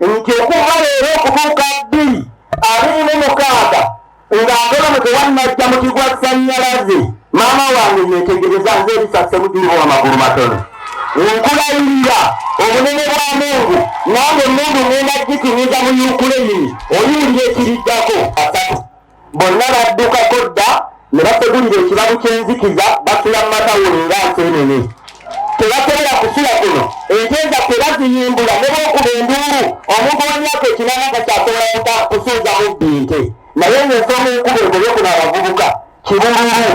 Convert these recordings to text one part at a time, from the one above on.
nti okuva leero okutuuka 2026 ng'agolomo tewannajja mu kigwa Sannyalaze, maama wange yeetegereza nze ebisase mugiriho amagulu matono. Nkulayirira obunene bwa Mungu, nange Mungu ngenda gikiriza mu Yukuleyini, oyiwulira ekiriddako asatu. Bonna baddukako dda ne bategulira ekibabu ky'enzikiza basula mu matawuli nga nseenene. Tebasobola kusula kuno, ente zaffe baziyimbula ne b'okuba enduulu. Omuntu w'emyaka 8 takyasobola kusuuza mubbi nte. Naye ng'ensonga enkulu egobye kuno abavubuka kibululu,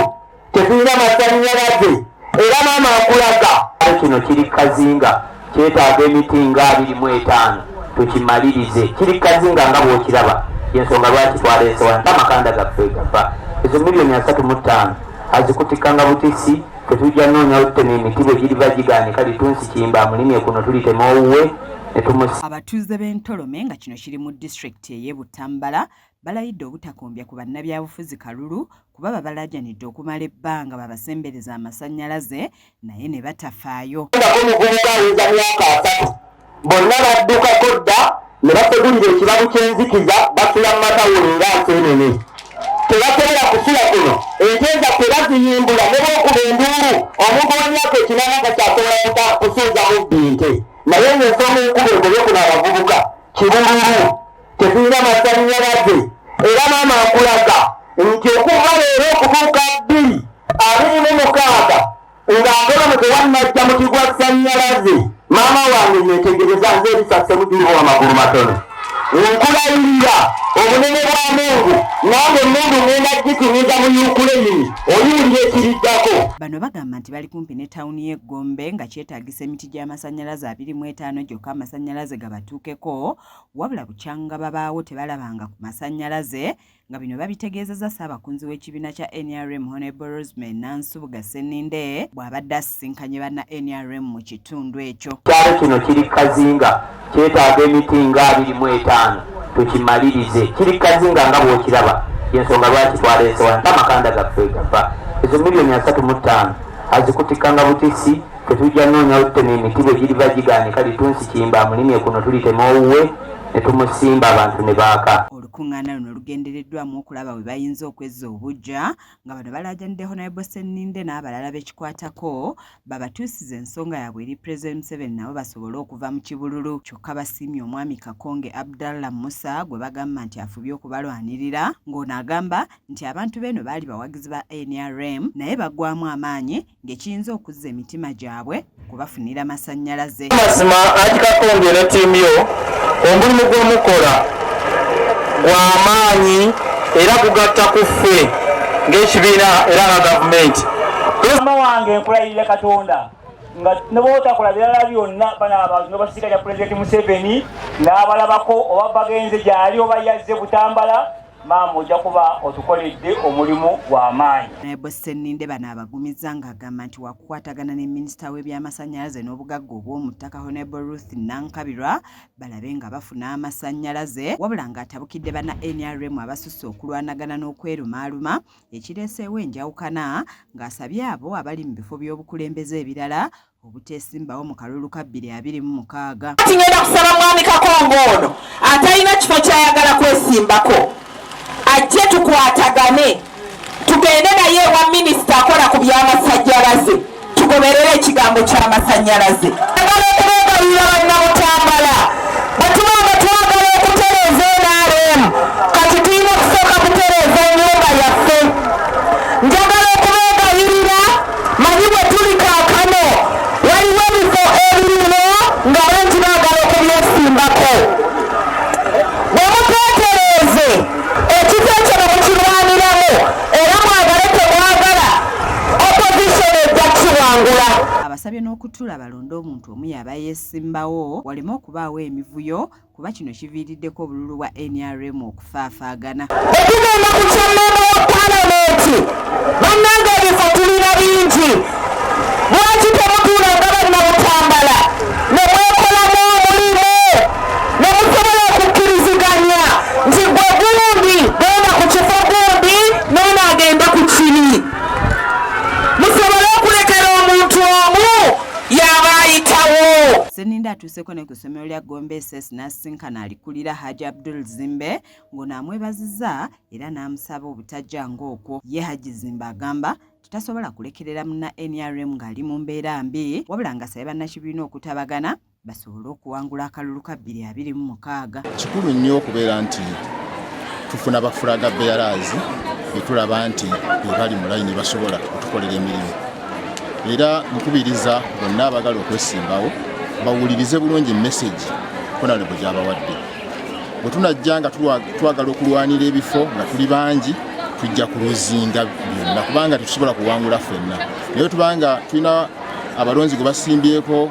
tetulina masannyalaze. Era maama nkulaga kino kiri kazinga, kyetaaga emiti nga 25 tukimalirize. Kiri kazinga nga bw'okiraba, y'ensonga lwaki twaleese wano amakanda gaffe gafa. Ezo miliyoni 35 azikutikanga butisi, tetujja noonya otutema emiti bwe giriba gigaanika litunsi kiyimba amulimye kuno tulitema owuwe ne tumusi. Abatuuze b'Entolome nga kino kiri mu disitulikiti ey'e Butambala balayidde obutakombya ku bannabyabufuzi kalulu kuba babalaajanidde okumala ebbanga babasembereza amasannyalaze naye ne batafaayo. Omuvubuka aweza myaka 3 bonna baddukako dda ne bategulira ekibabu ky'enzikiza basula mu matawuli nga nseenene. Tebasobola kusula kuno, ente zaffe baziyimbula ne b'okuba enduulu. Omuntu w'emyaka 8 takyasobola kusuuza mubbi nte. Naye ng'ensonga enkulu egobye kuno abavubuka kibululu, tetulina masannyalaze. Era maama nkulaga nti okuva leero okutuuka 2026 ng'agolomo tewannajja mu kigwa Sannyalaze, maama wange yeetegereza nze ebisase mugiriho amagulu matono. Nkulayirira obunene bwa Mungu, nange Mungu ngenda gikiriza mu Yukuleyini, oyiwulira ekiriddako. Bano bagamba nti bali kumpi ne tawuni y'e Gombe nga kyetaagisa emiti gy'amasannyalaze 25 gyokka amasannyalaze gabatuukeko, wabula bukyanga babaawo tebalabanga ku masannyalaze, nga bino babitegeezezza Ssaabakunzi w'ekibiina kya NRM Honorable Rosemary Nansubuga Sseninde bw'abadde asisinkanye banna NRM mu kitundu ekyo. Kyalo kino kiri kazinga, kyetaaga emiti nga 25 tukimalirize. Kiri kazinga nga bw'okiraba, y'ensonga lwaki twaleese wano amakanda gaffe gafa. Ezo miliyoni 35 azikutikanga butisi, tetujja noonya otutema emiti bwe giriba gigaanika litunsi kiyimba amulimye kuno tulitema owuwe ne tumusimba abantu ne baaka. Olukuŋŋaana luno lugendereddwamu okulaba bwe bayinza okwezza obujja nga bano balaajanidde Honorable Sseninde n'abalala bekikwatako babatuusiza ensonga yaabwe eri President Museveni nabo basobole okuva mu kibululu. Kyokka basiimye Omwami Kakonge Abdallah Musa gwe bagamba nti afubye okubalwanirira, ng'ono agamba nti abantu b'eno baali bawagizi ba NRM naye baggwamu amaanyi ng'ekiyinza okuzza emitima gyabwe kubafunira masannyalaze. Mazima Haji Kakonge ne ttiimu yo omulimu gw'omukola gw'amaanyi era gugatta ku ffe ng'ekibiina era nga gavumenti. Maama wange nkulayirira Katonda nga ne bw'otakola birala byonna bano abantu ne basirika kya Pulezidenti Museveni n'abalabako oba bagenze gyali oba yazze Butambala, maama ojja kuba otukoledde omulimu gw'amaanyi. Naye Sseninde bano abagumizza ng'agamba nti wakukwatagana ne Minisita w'ebyamasannyalaze n'obugagga obw'omu ttaka Honorable Ruth Nankabirwa balabe nga bafuna amasannyalaze, wabula ng'atabukidde banna NRM abasusse okulwanagana n'okwerumaaluma ekireeseewo enjawukana, ng'asabye abo abali mu bifo by'obukulembeze ebirala obuteesimbawo mu kalulu ka 2026. Tingenda kusaba Mwami Kakonge ono atalina kifo ky'ayagala kwesimbako ajje tukwatagane tugende naye ewa minisita akola ku by'amasannyalaze tugoberere ekigambo ky'amasannyalaze. Agala okubeegalira bannabutambala batuba nga twagala okutereeza NRM kati tulina okusooka kutereeza ennyumba yaffe. Njagala okubeegalirira manyi bwe tuli kaakano waliwo ebifo ebirimu nga bangi baagala okubyesimbako. Bwemuteetereeze ekifo ekyo mukirwaniramu era mwagale temwagala opposition ejja kiwangula. Abasabye n'okutuula balonde omuntu omu yaba yeesimbawo waleme okubaawo emivuyo kuba kino kiviiriddeko obululu bwa NRM okufaafaagana. Ekigenda ku kyammeema wa Paalamenti bannange ebifo tulina bingi, lwaki temutuula nga bannabutambala ne mwekolamu omulimu ne musobola okukkiriziganya nti gwe gundi genda ku kifo gundi n'ono agenda ku kiri, musobole okulekera omuntu omu y'aba ayitawo. Sseninde atuuseko ne ku ssomero lya Gombe SS n'asisinkana alikulira Haji Abdul Zimbe ng'ono amwebazizza era n'amusaba obutajjanga okwo. Ye Haji Zimbe agamba tutasobola kulekerera munna NRM ng'ali mu mbeera mbi wabula ng'asabye bannakibiina okutabagana basobole okuwangula akalulu ka 2026. Kikulu nnyo okubeera nti tufuna bafulaga bearers betulaba nti bali mu layini basobola okutukolera emirimu. Era nkubiriza bonna abagala okwesimbawo bawulirize bulungi message Honorable gy'abawadde. Bwe tunajja nga twagala okulwanira ebifo nga tuli bangi tujja kuluzinga byonna kubanga tetusobola kuwangula ffenna. Naye tubanga tulina abalonzi gwe basimbyeko